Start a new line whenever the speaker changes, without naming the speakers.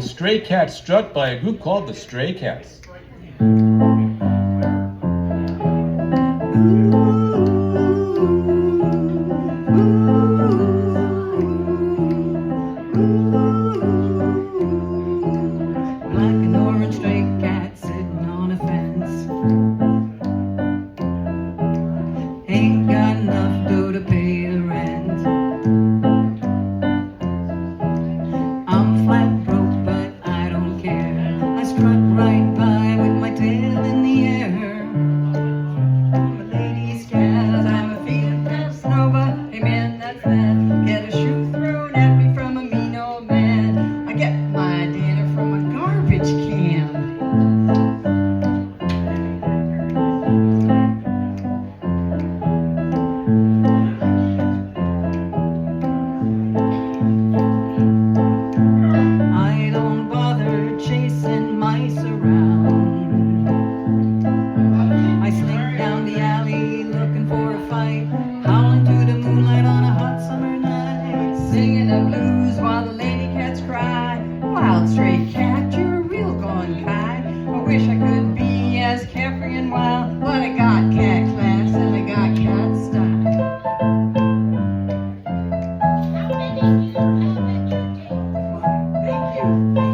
stray cat struck by a group called the Stray Cats.
Black and orange stray cat sitting on a fence. Ain't got enough dough to pay the rent. I'm flat broke, but I don't care. I struck right by with my tail in the air. I'm a lady's cat, I'm a feeling Casanova. Hey man, that's that. Get a shoe thrown at me from a mean old man. I get my dinner from a garbage can. I don't bother chasing mice around. I slink down the alley looking for a fight, howling to the moonlight on a hot summer night, singing the blues while the lady cats cry. Wild stray cat, you're a real gone guy. I wish I could be as carefree and wild, but I got cat class and I got cat style. Thank you.